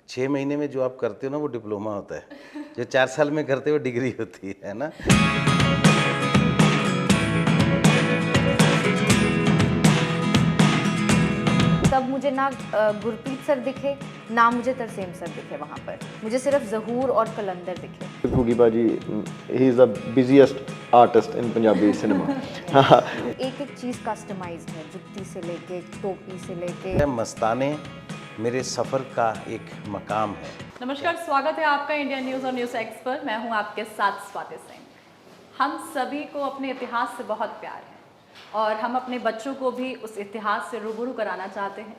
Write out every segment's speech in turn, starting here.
6 महीने में जो आप करते हो ना वो डिप्लोमा होता है, जो 4 साल में करते हो डिग्री होती है ना। तब मुझे ना गुरप्रीत सर दिखे, ना मुझे तरसेम सर दिखे वहाँ पर। मुझे सिर्फ ज़हूर और कलंदर दिखे। घुगी बाजी, he is the busiest artist in Punjabi cinema. एक-एक चीज़ कस्टमाइज्ड है, जुत्ती से लेके, टोपी से लेके। मस्ताने मेरे सफ़र का एक मकाम है। नमस्कार, स्वागत है आपका इंडिया न्यूज़ और न्यूज़ एक्स पर। मैं हूं आपके साथ स्वाति सिंह। हम सभी को अपने इतिहास से बहुत प्यार है और हम अपने बच्चों को भी उस इतिहास से रूबरू कराना चाहते हैं।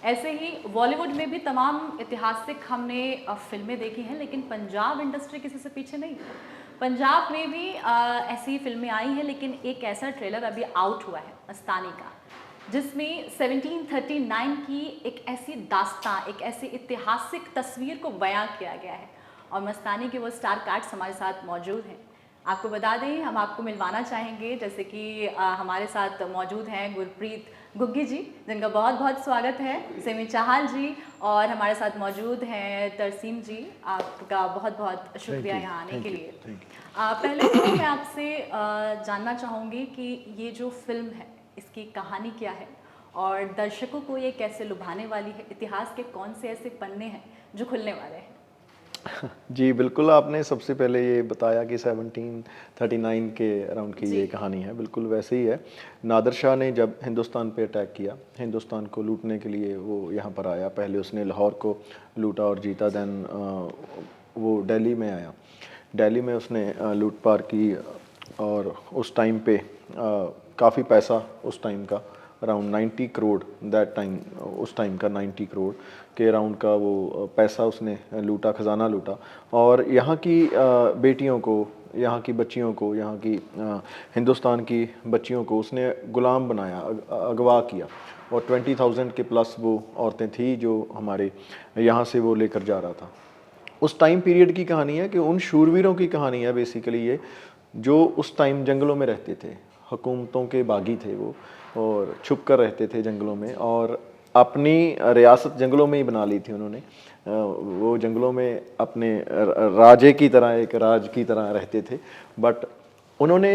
ऐसे ही बॉलीवुड में भी तमाम ऐतिहासिक हमने फिल्में देखी हैं, लेकिन पंजाब इंडस्ट्री किसी से पीछे नहीं है। पंजाब में भी ऐसी फिल्में आई हैं, लेकिन एक ऐसा ट्रेलर अभी आउट हुआ है मस्तानी का, जिसमें 1739 की एक ऐसी दास्तां, एक ऐसी ऐतिहासिक तस्वीर को बयां किया गया है और मस्तानी के वो स्टार कास्ट हमारे साथ मौजूद हैं। आपको बता दें, हम आपको मिलवाना चाहेंगे, जैसे कि हमारे साथ मौजूद हैं गुरप्रीत गुग्गी जी, जिनका बहुत बहुत स्वागत है, सेमी चाहल जी, और हमारे साथ मौजूद हैं तरसीम जी। आपका बहुत बहुत शुक्रिया यहाँ आने के लिए। पहले तो मैं आपसे जानना चाहूँगी कि ये जो फिल्म है इसकी कहानी क्या है और दर्शकों को ये कैसे लुभाने वाली है, इतिहास के कौन से ऐसे पन्ने हैं जो खुलने वाले हैं? जी बिल्कुल, आपने सबसे पहले ये बताया कि 1739 के अराउंड की ये कहानी है, बिल्कुल वैसे ही है। नादिर शाह ने जब हिंदुस्तान पे अटैक किया, हिंदुस्तान को लूटने के लिए वो यहाँ पर आया। पहले उसने लाहौर को लूटा और जीता, देन वो दिल्ली में आया। दिल्ली में उसने लूटपाट की और उस टाइम पे काफ़ी पैसा, उस टाइम का अराउंड 90 करोड़, दैट टाइम, उस टाइम का 90 करोड़ के अराउंड का वो पैसा उसने लूटा, ख़जाना लूटा। और यहाँ की बेटियों को, यहाँ की बच्चियों को, यहाँ की हिंदुस्तान की बच्चियों को उसने ग़ुलाम बनाया, अगवा किया। और 20,000 के प्लस वो औरतें थी जो हमारे यहाँ से वो लेकर जा रहा था। उस टाइम पीरियड की कहानी है कि उन शूरवीरों की कहानी है बेसिकली ये, जो उस टाइम जंगलों में रहते थे, हुकूमतों के बागी थे वो, और छुप कर रहते थे जंगलों में, और अपनी रियासत जंगलों में ही बना ली थी उन्होंने। वो जंगलों में अपने राजे की तरह, एक राज की तरह रहते थे। बट उन्होंने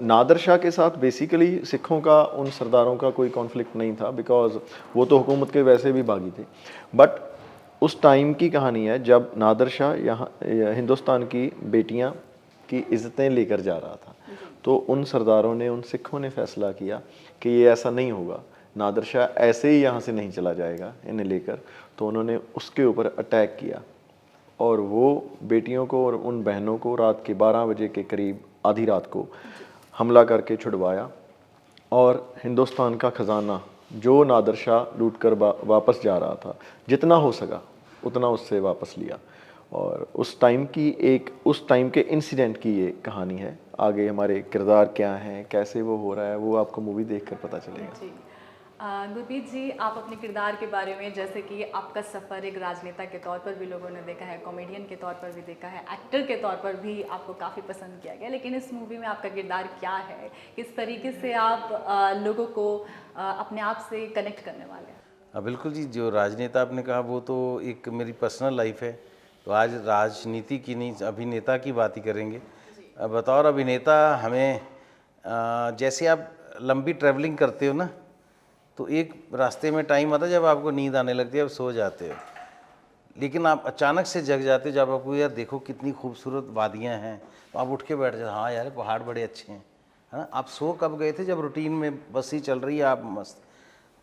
नादिर शाह के साथ बेसिकली सिखों का, उन सरदारों का कोई कॉन्फ्लिक्ट नहीं था, बिकॉज वो तो हुकूमत के वैसे भी बागी थे। बट उस टाइम की कहानी है जब नादिर शाह यहाँ हिंदुस्तान की बेटियाँ की इज़्ज़तें लेकर जा रहा था। तो उन सरदारों ने, उन सिखों ने फैसला किया कि ये ऐसा नहीं होगा, नादिर शाह ऐसे ही यहाँ से नहीं चला जाएगा इन्हें लेकर। तो उन्होंने उसके ऊपर अटैक किया और वो बेटियों को और उन बहनों को रात के 12 बजे के करीब, आधी रात को हमला करके छुड़वाया। और हिंदुस्तान का ख़जाना जो नादिर शाह लूट कर वापस जा रहा था, जितना हो सका उतना उससे वापस लिया। और उस टाइम के इंसिडेंट की ये कहानी है। आगे हमारे किरदार क्या हैं, कैसे वो हो रहा है, वो आपको मूवी देखकर पता चलेगा। जी, गुरप्रीत जी, आप अपने किरदार के बारे में, जैसे कि आपका सफ़र एक राजनेता के तौर पर भी लोगों ने देखा है, कॉमेडियन के तौर पर भी देखा है, एक्टर के तौर पर भी आपको काफ़ी पसंद किया गया, लेकिन इस मूवी में आपका किरदार क्या है, किस तरीके से आप लोगों को अपने आप से कनेक्ट करने वाले हैं? हाँ बिल्कुल जी, जो राजनेता आपने कहा वो तो एक मेरी पर्सनल लाइफ है। तो आज राजनीति की नहीं, अभिनेता की बात ही करेंगे। बतौर अभिनेता हमें जैसे आप लंबी ट्रैवलिंग करते हो ना, तो एक रास्ते में टाइम आता है जब आपको नींद आने लगती है, आप सो जाते हो, लेकिन आप अचानक से जग जाते हो जब आपको यार देखो कितनी खूबसूरत वादियाँ हैं, तो आप उठ के बैठ जाते, हाँ यार पहाड़ बड़े अच्छे हैं, है ना। आप सो कब गए थे? जब रूटीन में बस ही चल रही है, आप मस्त।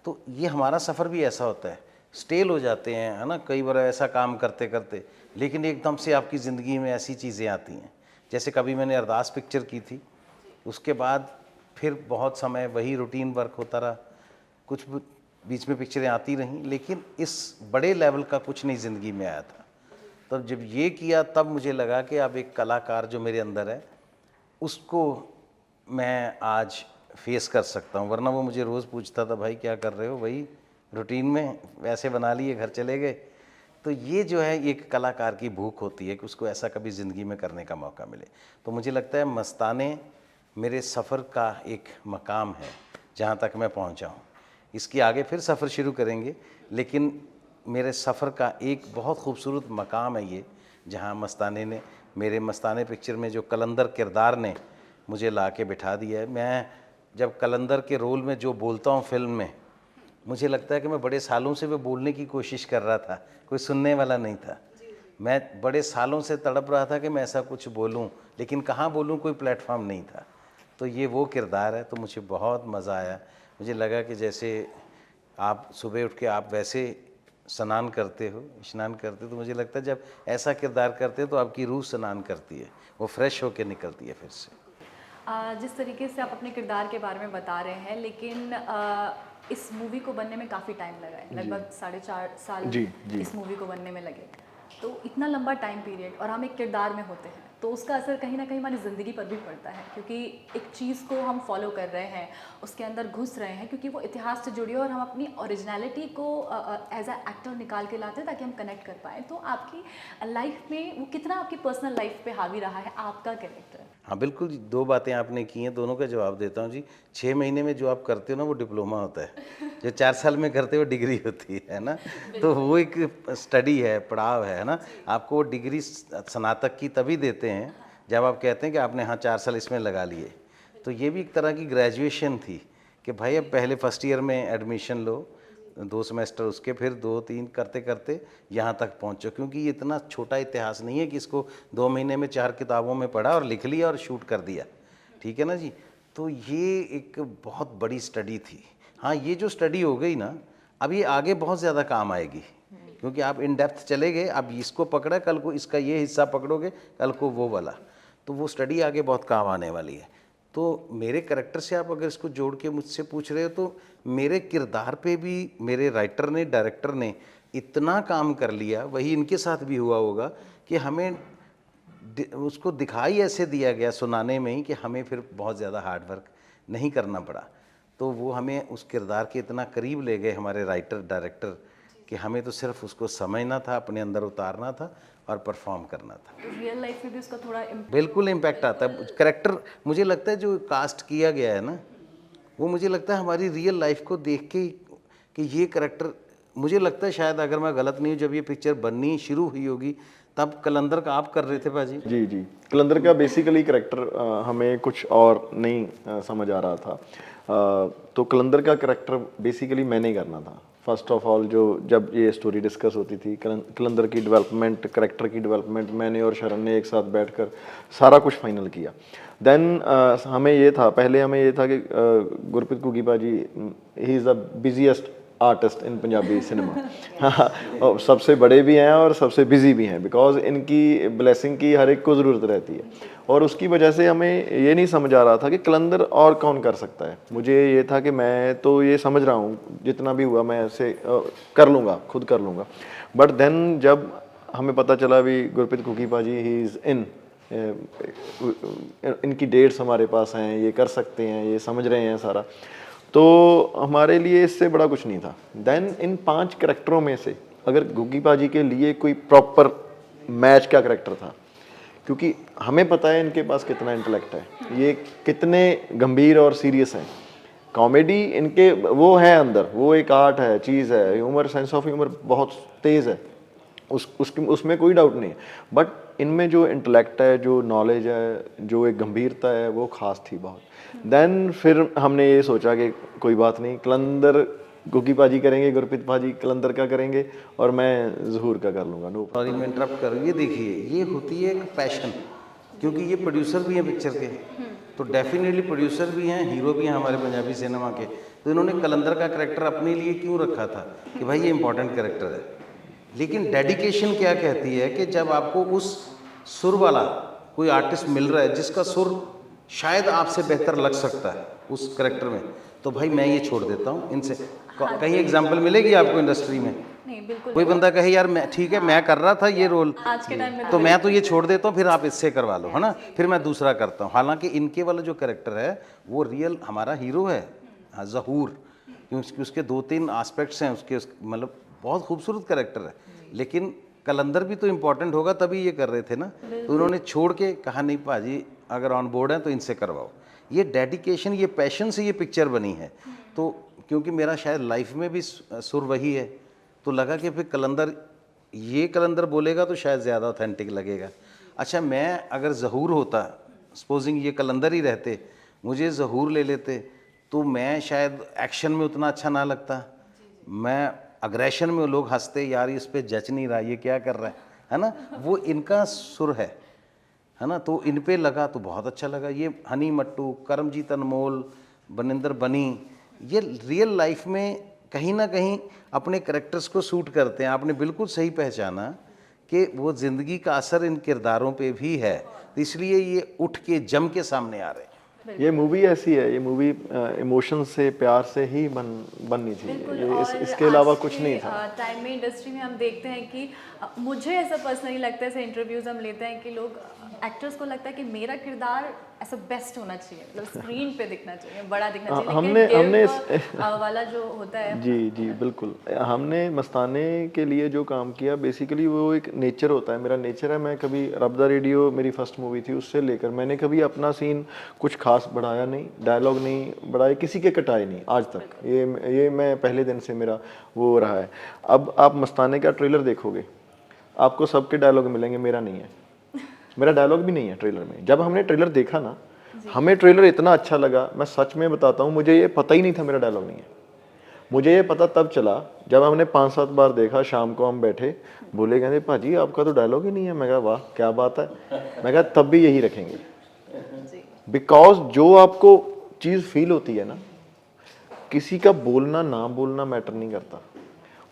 तो ये हमारा सफ़र भी ऐसा होता है, स्टेल हो जाते हैं, है ना, कई बार ऐसा काम करते करते, लेकिन एकदम से आपकी ज़िंदगी में ऐसी चीज़ें आती हैं। जैसे कभी मैंने अरदास पिक्चर की थी, उसके बाद फिर बहुत समय वही रूटीन वर्क होता रहा, कुछ बीच में पिक्चरें आती रहीं, लेकिन इस बड़े लेवल का कुछ नहीं ज़िंदगी में आया था। तब जब ये किया, तब मुझे लगा कि अब एक कलाकार जो मेरे अंदर है उसको मैं आज फेस कर सकता हूँ। वरना वो मुझे रोज़ पूछता था, भाई क्या कर रहे हो? वही रूटीन में वैसे बना लिए, घर चले गए। तो ये जो है एक कलाकार की भूख होती है कि उसको ऐसा कभी ज़िंदगी में करने का मौका मिले। तो मुझे लगता है मस्ताने मेरे सफ़र का एक मकाम है जहाँ तक मैं पहुँचा हूँ। इसके आगे फिर सफ़र शुरू करेंगे, लेकिन मेरे सफ़र का एक बहुत खूबसूरत मकाम है ये, जहाँ मस्ताने ने, मेरे मस्ताने पिक्चर में जो कलंदर किरदार ने मुझे ला के बिठा दिया है। मैं जब कलंदर के रोल में जो बोलता हूँ फिल्म में, मुझे लगता है कि मैं बड़े सालों से वो बोलने की कोशिश कर रहा था, कोई सुनने वाला नहीं था। मैं बड़े सालों से तड़प रहा था कि मैं ऐसा कुछ बोलूं, लेकिन कहाँ बोलूं, कोई प्लेटफॉर्म नहीं था। तो ये वो किरदार है, तो मुझे बहुत मज़ा आया। मुझे लगा कि जैसे आप सुबह उठ के आप वैसे स्नान करते हो, स्नान करते हो, तो मुझे लगता है जब ऐसा किरदार करते हो तो आपकी रूह स्नान करती है, वो फ्रेश होकर निकलती है फिर से। जिस तरीके से आप अपने किरदार के बारे में बता रहे हैं, लेकिन इस मूवी को बनने में काफ़ी टाइम लगा है, लगभग 4.5 साल जी। इस मूवी को बनने में लगे। तो इतना लंबा टाइम पीरियड, और हम एक किरदार में होते हैं, तो उसका असर कहीं ना कहीं हमारी ज़िंदगी पर भी पड़ता है, क्योंकि एक चीज़ को हम फॉलो कर रहे हैं, उसके अंदर घुस रहे हैं, क्योंकि वो इतिहास से जुड़ी है, और हम अपनी ओरिजिनलिटी को एज अ एक्टर निकाल के लाते हैं ताकि हम कनेक्ट कर पाएँ। तो आपकी लाइफ में वो कितना आपकी पर्सनल लाइफ पे हावी रहा है आपका कैरेक्टर? हाँ बिल्कुल जी, 2 बातें आपने की हैं, दोनों का जवाब देता हूँ जी। 6 महीने में जो आप करते हो ना वो डिप्लोमा होता है, जो 4 साल में करते हो डिग्री होती है ना। तो वो एक स्टडी है, पड़ाव है ना। आपको वो डिग्री स्नातक की तभी देते हैं जब आप कहते हैं कि आपने हाँ 4 साल इसमें लगा लिए। तो ये भी एक तरह की ग्रेजुएशन थी कि भाई अब पहले फर्स्ट ईयर में एडमिशन लो, 2 सेमेस्टर उसके, फिर 2-3 करते करते यहाँ तक पहुँचो, क्योंकि ये इतना छोटा इतिहास नहीं है कि इसको 2 महीने में 4 किताबों में पढ़ा और लिख लिया और शूट कर दिया, ठीक है ना जी। तो ये एक बहुत बड़ी स्टडी थी। हाँ, ये जो स्टडी हो गई ना, अब ये आगे बहुत ज़्यादा काम आएगी, क्योंकि आप इन डेप्थ चले गए, अब इसको पकड़ा, कल को इसका ये हिस्सा पकड़ोगे, कल को वो वाला, तो वो स्टडी आगे बहुत काम आने वाली है। तो मेरे करैक्टर से आप अगर इसको जोड़ के मुझसे पूछ रहे हो, तो मेरे किरदार पे भी मेरे राइटर ने, डायरेक्टर ने इतना काम कर लिया, वही इनके साथ भी हुआ होगा कि हमें उसको दिखाई ऐसे दिया गया सुनाने में ही कि हमें फिर बहुत ज़्यादा हार्ड वर्क नहीं करना पड़ा। तो वो हमें उस किरदार के इतना करीब ले गए हमारे राइटर डायरेक्टर कि हमें तो सिर्फ उसको समझना था, अपने अंदर उतारना था और परफॉर्म करना था। तो रियल लाइफ में भी उसका थोड़ा बिल्कुल इम्पैक्ट आता है। करेक्टर मुझे लगता है जो कास्ट किया गया है ना, वो मुझे लगता है हमारी रियल लाइफ को देख के कि ये करेक्टर, मुझे लगता है शायद अगर मैं गलत नहीं हूँ, जब ये पिक्चर बननी शुरू हुई होगी तब कलंदर का आप कर रहे थे भाजी? जी जी, कलंदर का बेसिकली करेक्टर हमें कुछ और नहीं समझ आ रहा था। तो कलंदर का करेक्टर बेसिकली मैंने ही करना था। फर्स्ट ऑफ ऑल जो जब ये स्टोरी डिस्कस होती थी, कलंदर की डेवलपमेंट, करेक्टर की डेवलपमेंट, मैंने और शरण ने एक साथ बैठकर सारा कुछ फाइनल किया। देन हमें ये था, पहले हमें ये था कि गुरप्रीत घुग्गी पाजी, he is the busiest artist in Punjabi cinema. और सबसे बड़े भी हैं और सबसे बिजी भी हैं, बिकॉज इनकी ब्लेसिंग की हर एक को ज़रूरत रहती है। और उसकी वजह से हमें ये नहीं समझ आ रहा था कि कलंदर और कौन कर सकता है। मुझे ये था कि मैं तो ये समझ रहा हूँ जितना भी हुआ मैं ऐसे कर लूँगा, खुद कर लूँगा। बट देन जब हमें पता चला भी गुरप्रीत घुग्गी पाजी ही इज़ इन, इनकी डेट्स हमारे पास हैं, ये कर सकते हैं, ये समझ रहे हैं सारा, तो हमारे लिए इससे बड़ा कुछ नहीं था। देन इन 5 करैक्टरों में से अगर घुग्गी पाजी के लिए कोई प्रॉपर मैच का करैक्टर था, क्योंकि हमें पता है इनके पास कितना इंटेलेक्ट है, ये कितने गंभीर और सीरियस हैं, कॉमेडी इनके वो है अंदर, वो एक आर्ट है, चीज़ है, ह्यूमर, सेंस ऑफ ह्यूमर बहुत तेज़ है, उसमें कोई डाउट नहीं है। बट इनमें जो इंटेलेक्ट है, जो नॉलेज है, जो एक गंभीरता है, वो ख़ास थी बहुत। देन फिर हमने ये सोचा कि कोई बात नहीं, कलंदर घुग्गी पाजी करेंगे, गुरप्रीत पाजी कलंदर का करेंगे और मैं ज़हूर का कर लूँगा। नो, सॉरी मैं इंटरप्ट करूँ, ये देखिए ये होती है एक पैशन, क्योंकि ये प्रोड्यूसर भी हैं पिक्चर के, तो डेफिनेटली प्रोड्यूसर भी हैं, हीरो भी हैं हमारे पंजाबी सिनेमा के। तो इन्होंने कलंदर का करैक्टर अपने लिए क्यों रखा था कि भाई ये इंपॉर्टेंट करैक्टर है। लेकिन डेडिकेशन क्या कहती है कि जब आपको उस सुर वाला कोई आर्टिस्ट मिल रहा है जिसका सुर शायद आपसे बेहतर लग सकता है उस करैक्टर में, तो भाई मैं ये छोड़ देता हूँ इनसे। कहीं एग्जाम्पल मिलेगी आपको इंडस्ट्री में? नहीं, बिल्कुल कोई बंदा कहे यार मैं ठीक है मैं कर रहा था ये रोल, आज के टाइम में तो मैं तो ये छोड़ देता हूँ, फिर आप इससे करवा लो, है ना, फिर मैं दूसरा करता हूँ। हालांकि इनके वाला जो कैरेक्टर है वो रियल हमारा हीरो है, हाँ ज़हूर, क्योंकि उसके 2-3 एस्पेक्ट्स हैं उसके, मतलब बहुत खूबसूरत कैरेक्टर है। लेकिन कलंदर भी तो इम्पोर्टेंट होगा तभी ये कर रहे थे ना, तो उन्होंने छोड़ के कहा नहीं भाजी अगर ऑन बोर्ड है तो इनसे करवाओ। ये डेडिकेशन, ये पैशन से ये पिक्चर बनी है। तो क्योंकि मेरा शायद लाइफ में भी सुर वही है, तो तो लगा कि फिर कलंदर, ये कलंदर बोलेगा तो शायद ज़्यादा ऑथेंटिक लगेगा। अच्छा, मैं अगर ज़हूर होता, सपोजिंग ये कलंदर ही रहते, मुझे ज़हूर ले लेते, तो मैं शायद एक्शन में उतना अच्छा ना लगता, मैं अग्रेशन में लोग हंसते, यार इस पे जच नहीं रहा, ये क्या कर रहा है ना। वो इनका सुर है ना, तो इन पे लगा तो बहुत अच्छा लगा। ये हनी मट्टू, करमजीत अनमोल, बनिंदर बनी, ये रियल लाइफ में कहीं ना कहीं अपने करेक्टर्स को सूट करते हैं। आपने बिल्कुल सही पहचाना कि वो ज़िंदगी का असर इन किरदारों पे भी है, तो इसलिए ये उठ के जम के सामने आ रहे हैं। ये मूवी ऐसी है, ये मूवी इमोशन से, प्यार से ही बननी बिल्कुल। चाहिए, और इसके अलावा आज कुछ के, नहीं था। टाइम में इंडस्ट्री में हम देखते हैं कि मुझे ऐसा पर्सनली लगता है, ऐसे इंटरव्यूज हम लेते हैं कि लोग एक्टर्स को लगता है कि मेरा किरदार ऐसा बेस्ट होना चाहिए, मतलब स्क्रीन पे दिखना चाहिए, बड़ा दिखना चाहिए, हमने वाला जो होता है। जी जी बिल्कुल, हमने मस्ताने के लिए जो काम किया बेसिकली वो एक नेचर होता है, मेरा नेचर है। मैं कभी रब द रेडियो मेरी फर्स्ट मूवी थी, उससे लेकर मैंने कभी अपना सीन कुछ खास बढ़ाया नहीं, डायलॉग नहीं बढ़ाए, किसी के कटाए नहीं आज तक। ये मैं पहले दिन से मेरा वो रहा है। अब आप मस्ताने का ट्रेलर देखोगे, आपको सबके डायलॉग मिलेंगे, मेरा नहीं है, मेरा डायलॉग भी नहीं है ट्रेलर में। जब हमने ट्रेलर देखा ना, हमें ट्रेलर इतना अच्छा लगा, मैं सच में बताता हूँ, मुझे ये पता ही नहीं था मेरा डायलॉग नहीं है। मुझे ये पता तब चला जब हमने 5-7 बार देखा, शाम को हम बैठे, बोले कहते भाजी आपका तो डायलॉग ही नहीं है। मैं कहा वाह क्या बात है, मैं कहा तब भी यही रखेंगे, बिकॉज जो आपको चीज़ फील होती है ना, किसी का बोलना ना बोलना मैटर नहीं करता,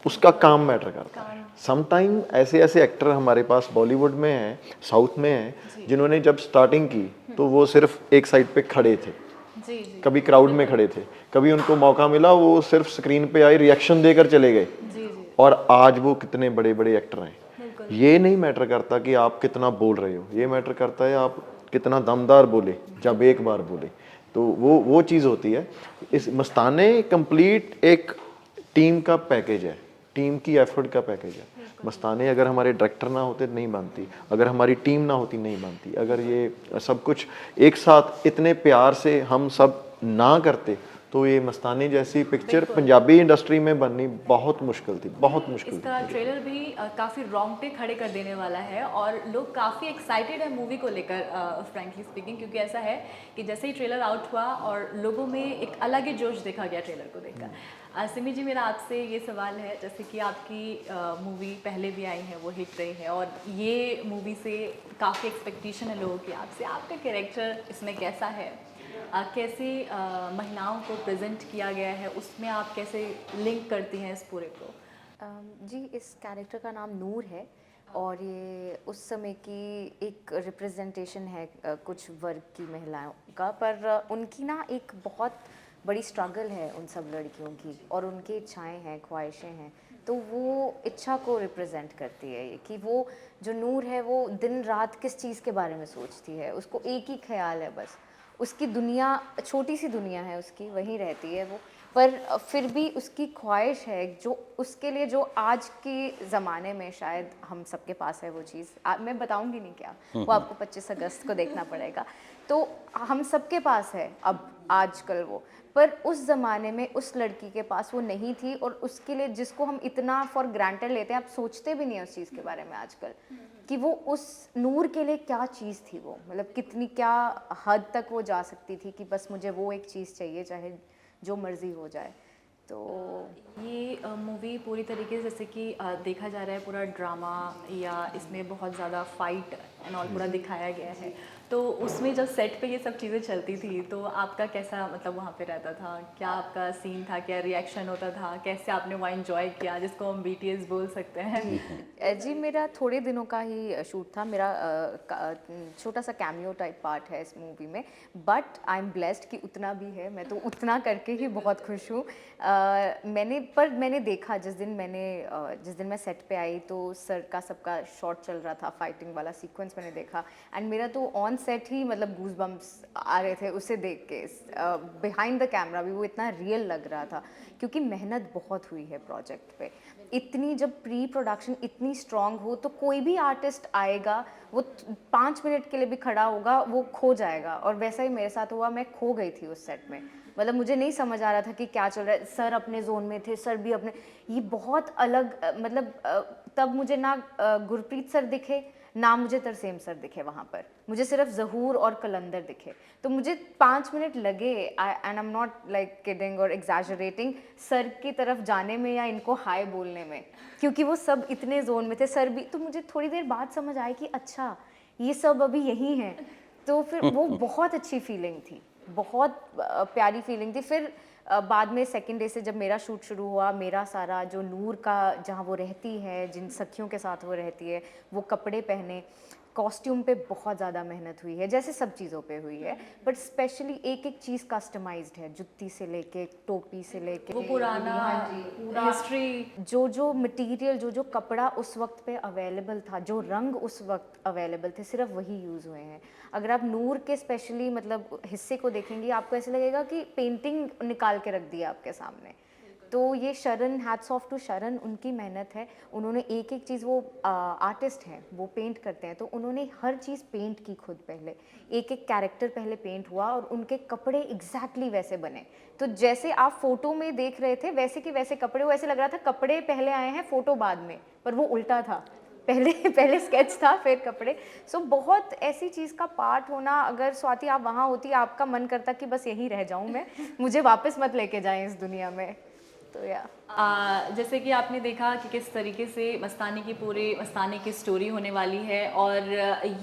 उसका काम मैटर करता है। समटाइम ऐसे ऐसे एक्टर हमारे पास बॉलीवुड में हैं, साउथ में हैं, जिन्होंने जब स्टार्टिंग की तो वो सिर्फ एक साइड पे खड़े थे, जी जी कभी क्राउड में खड़े थे, कभी उनको मौका मिला वो सिर्फ स्क्रीन पे आए, रिएक्शन देकर चले गए, जी जी और आज वो कितने बड़े बड़े एक्टर हैं। बिल्कुल। ये नहीं मैटर करता कि आप कितना बोल रहे हो, ये मैटर करता है आप कितना दमदार बोले जब एक बार बोले, तो वो चीज़ होती है। इस मस्ताने कंप्लीट एक टीम का पैकेज है, टीम की एफर्ट का पैकेज है। मस्ताने अगर हमारे डायरेक्टर ना होते नहीं बनती, अगर हमारी टीम ना होती नहीं बनती, अगर ये सब कुछ एक साथ इतने प्यार से हम सब ना करते, तो ये मस्ताने जैसी पिक्चर पंजाबी इंडस्ट्री में बननी बहुत मुश्किल थी, बहुत मुश्किल थी। इसका ट्रेलर भी काफ़ी रोंगटे खड़े कर देने वाला है और लोग काफ़ी एक्साइटेड है मूवी को लेकर, फ्रैंकली स्पीकिंग, क्योंकि ऐसा है कि जैसे ही ट्रेलर आउट हुआ और लोगों में एक अलग ही जोश देखा गया ट्रेलर को देखकर। सिमी जी, मेरा आपसे ये सवाल है, जैसे कि आपकी मूवी पहले भी आई है, वो हिट रही है, और ये मूवी से काफ़ी एक्सपेक्टेशन है लोगों की आपसे, आपका कैरेक्टर इसमें कैसा है, कैसे महिलाओं को प्रेजेंट किया गया है, उसमें आप कैसे लिंक करती हैं इस पूरे को? जी, इस कैरेक्टर का नाम नूर है और ये उस समय की एक रिप्रेजेंटेशन है कुछ वर्ग की महिलाओं का, पर उनकी ना एक बहुत बड़ी स्ट्रगल है उन सब लड़कियों की, और उनकी इच्छाएं हैं, ख्वाहिशें हैं, तो वो इच्छा को रिप्रेजेंट करती है ये, कि वो जो नूर है वो दिन रात किस चीज़ के बारे में सोचती है, उसको एक ही ख्याल है बस, उसकी दुनिया छोटी सी दुनिया है उसकी, वहीं रहती है वो, पर फिर भी उसकी ख्वाहिश है जो उसके लिए, जो आज के ज़माने में शायद हम सबके पास है वो चीज़, मैं बताऊंगी नहीं क्या, वो आपको 25 अगस्त को देखना पड़ेगा, तो हम सबके पास है अब आजकल वो, पर उस ज़माने में उस लड़की के पास वो नहीं थी, और उसके लिए जिसको हम इतना फॉर ग्रांटेड लेते हैं, आप सोचते भी नहीं हैं उस चीज़ के बारे में आजकल, कि वो उस नूर के लिए क्या चीज़ थी, वो मतलब कितनी क्या हद तक वो जा सकती थी कि बस मुझे वो एक चीज़ चाहिए, चाहे जो मर्ज़ी हो जाए। तो ये मूवी पूरी तरीके से, जैसे कि देखा जा रहा है, पूरा ड्रामा या इसमें बहुत ज़्यादा फाइट एंड ऑल पूरा दिखाया गया है, तो उसमें जब सेट पे ये सब चीज़ें चलती थी तो आपका कैसा, मतलब वहाँ पे रहता था, क्या आपका सीन था, क्या रिएक्शन होता था, कैसे आपने वहाँ एंजॉय किया, जिसको हम BTS बोल सकते हैं? जी, मेरा थोड़े दिनों का ही शूट था, मेरा छोटा सा कैमियो टाइप पार्ट है इस मूवी में, बट आई एम ब्लेस्ड कि उतना भी है, मैं तो उतना करके ही बहुत खुश हूँ। मैंने देखा जिस दिन मैं सेट पे आई, तो सर का सबका शॉट चल रहा था, फाइटिंग वाला सीक्वेंस मैंने देखा, एंड मेरा तो ऑन सेट ही मतलब गूज बम्प्स आ रहे थे उसे देख के, बिहाइंड द कैमरा भी वो इतना रियल लग रहा था, क्योंकि मेहनत बहुत हुई है प्रोजेक्ट पे। इतनी जब प्री प्रोडक्शन इतनी स्ट्रांग हो, तो कोई भी आर्टिस्ट आएगा, वो 5 मिनट के लिए भी खड़ा होगा, वो खो जाएगा, और वैसा ही मेरे साथ हुआ, मैं खो गई थी उस सेट में, मतलब मुझे नहीं समझ आ रहा था कि क्या चल रहा है। सर अपने जोन में थे, सर भी अपने, ये बहुत अलग मतलब तब मुझे ना गुरप्रीत सर दिखे, ना मुझे तरसेम सर दिखे वहाँ पर, मुझे सिर्फ ज़हूर और कलंदर दिखे। तो मुझे 5 मिनट लगे, and I am not like kidding और एग्जैजरेटिंग, सर की तरफ जाने में या इनको हाय बोलने में, क्योंकि वो सब इतने जोन में थे, सर भी। तो मुझे थोड़ी देर बाद समझ आया कि अच्छा ये सब अभी यही हैं। तो फिर वो बहुत अच्छी फीलिंग थी, बहुत प्यारी फीलिंग थी। फिर बाद में सेकंड डे से जब मेरा शूट शुरू हुआ, मेरा सारा जो नूर का जहाँ वो रहती है, जिन सखियों के साथ वो रहती है, वो कपड़े पहने, कॉस्ट्यूम पे बहुत ज़्यादा मेहनत हुई है, जैसे सब चीज़ों पे हुई है, बट स्पेशली एक एक चीज़ कस्टमाइज्ड है, जुत्ती से लेके टोपी से लेके वो पुराना हिस्ट्री, जो जो मटेरियल, जो जो कपड़ा उस वक्त पे अवेलेबल था, जो रंग उस वक्त अवेलेबल थे, सिर्फ वही यूज़ हुए हैं। अगर आप नूर के स्पेशली मतलब हिस्से को देखेंगे, आपको ऐसे लगेगा कि पेंटिंग निकाल के रख दी है आपके सामने। तो ये शरण, हैट्स ऑफ टू शरण, उनकी मेहनत है। उन्होंने एक एक चीज़, वो आर्टिस्ट हैं, वो पेंट करते हैं, तो उन्होंने हर चीज़ पेंट की खुद, पहले एक एक कैरेक्टर पहले पेंट हुआ और उनके कपड़े एग्जैक्टली वैसे बने। तो जैसे आप फोटो में देख रहे थे वैसे के वैसे कपड़े, वो ऐसे लग रहा था कपड़े पहले आए हैं फोटो बाद में, पर वो उल्टा था, पहले स्केच था फिर कपड़े। सो बहुत ऐसी चीज़ का पार्ट होना, अगर स्वाति आप वहाँ होती, आपका मन करता कि बस यहीं रह जाऊँ मैं, मुझे वापस मत लेके जाएं इस दुनिया में। तो या जैसे कि आपने देखा कि किस तरीके से मस्तानी की पूरी मस्तानी की स्टोरी होने वाली है, और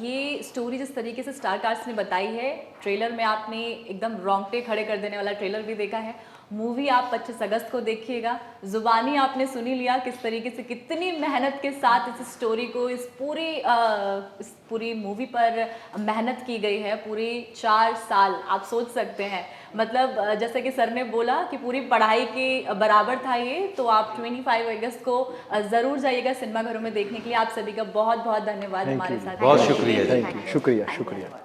ये स्टोरी जिस तरीके से स्टार कास्ट ने बताई है, ट्रेलर में आपने एकदम रोंगटे खड़े कर देने वाला ट्रेलर भी देखा है। मूवी आप 25 अगस्त को देखिएगा। ज़ुबानी आपने सुनी लिया किस तरीके से, कितनी मेहनत के साथ इस स्टोरी को, इस पूरी मूवी पर मेहनत की गई है। पूरे 4 साल आप सोच सकते हैं, मतलब जैसे कि सर ने बोला कि पूरी पढ़ाई के बराबर था ये। तो आप 25 अगस्त को ज़रूर जाइएगा सिनेमा घरों में देखने के लिए। आप सभी का बहुत बहुत धन्यवाद हमारे साथ। बहुत शुक्रिया जी। थैंक यू, शुक्रिया शुक्रिया।